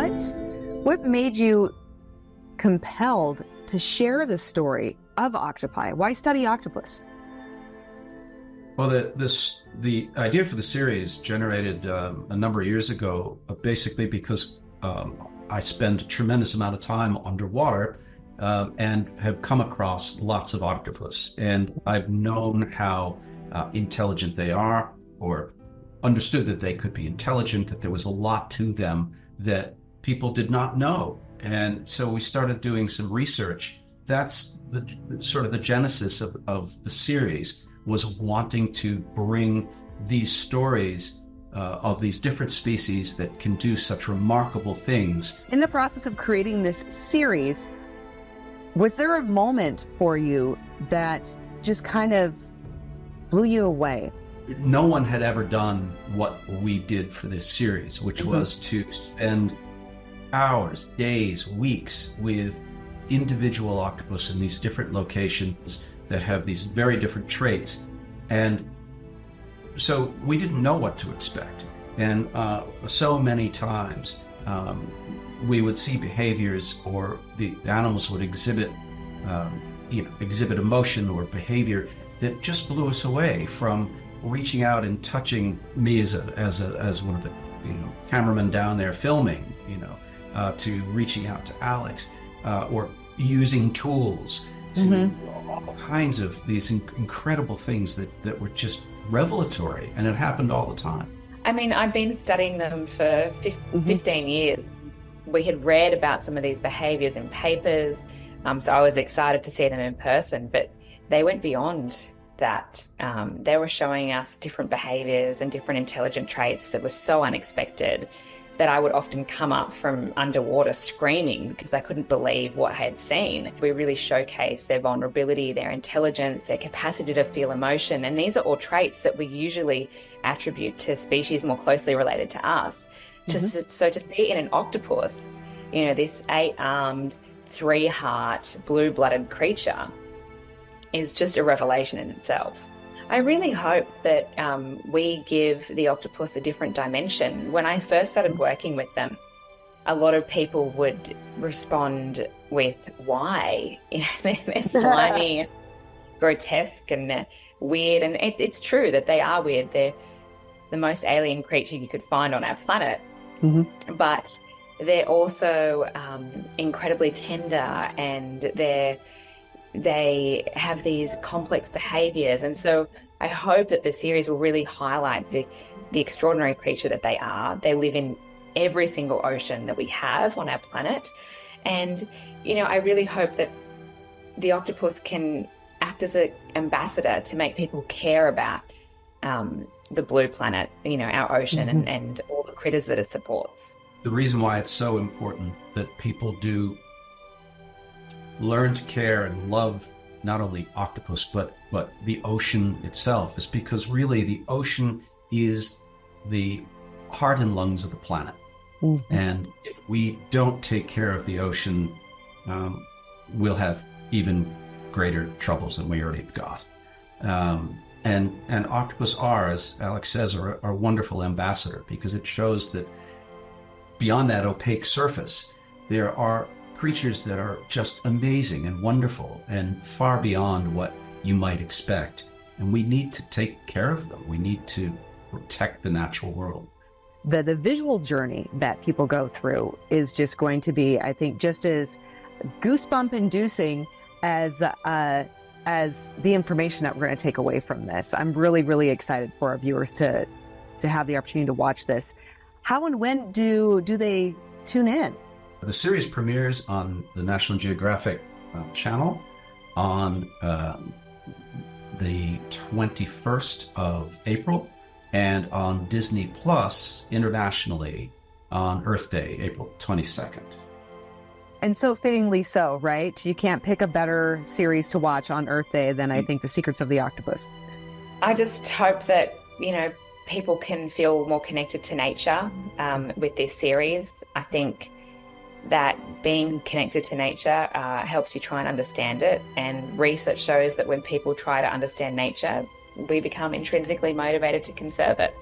What made you compelled to share the story of octopi? Why study octopus? Well, the idea for the series generated a number of years ago, basically because I spend a tremendous amount of time underwater and have come across lots of octopus. And I've known how intelligent they are, or understood that they could be intelligent, that there was a lot to them that people did not know. And so we started doing some research. That's the sort of the genesis of the series, was wanting to bring these stories of these different species that can do such remarkable things. In the process of creating this series, was there a moment for you that just kind of blew you away? No one had ever done what we did for this series, which was to spend hours, days, weeks with individual octopus in these different locations that have these very different traits. And so we didn't know what to expect. And so many times we would see behaviors, or the animals would exhibit emotion or behavior that just blew us away, from reaching out and touching me as one of the cameramen down there filming, to reaching out to Alex, or using tools, to all kinds of these incredible things that were just revelatory, and it happened all the time. I mean, I've been studying them for 15 years. We had read about some of these behaviors in papers, so I was excited to see them in person, but they went beyond that. They were showing us different behaviors and different intelligent traits that were so unexpected that I would often come up from underwater screaming because I couldn't believe what I had seen. We really showcased their vulnerability, their intelligence, their capacity to feel emotion, and these are all traits that we usually attribute to species more closely related to us. So to see in an octopus, this 8-armed, 3-heart, blue-blooded creature is just a revelation in itself. I really hope that we give the octopus a different dimension. When I first started working with them, a lot of people would respond with, why? They're slimy, grotesque, and they're weird. And it's true that they are weird. They're the most alien creature you could find on our planet. But they're also incredibly tender, and they have these complex behaviors. And so I hope that the series will really highlight the extraordinary creature that they are. They live in every single ocean that we have on our planet. And, I really hope that the octopus can act as an ambassador to make people care about the blue planet, our ocean, and all the critters that it supports. The reason why it's so important that people do learn to care and love not only octopus but the ocean itself is because really the ocean is the heart and lungs of the planet. And if we don't take care of the ocean, we'll have even greater troubles than we already have got. And octopus are, as Alex says, are a wonderful ambassador, because it shows that beyond that opaque surface, there are creatures that are just amazing and wonderful and far beyond what you might expect. And we need to take care of them. We need to protect the natural world. The visual journey that people go through is just going to be, I think, just as goosebump-inducing as the information that we're going to take away from this. I'm really, really excited for our viewers to have the opportunity to watch this. How and when do they tune in? The series premieres on the National Geographic channel on the 21st of April, and on Disney Plus internationally on Earth Day, April 22nd. And so fittingly so, right? You can't pick a better series to watch on Earth Day than, I think, The Secrets of the Octopus. I just hope that, people can feel more connected to nature with this series. I think that being connected to nature helps you try and understand it. And research shows that when people try to understand nature, we become intrinsically motivated to conserve it.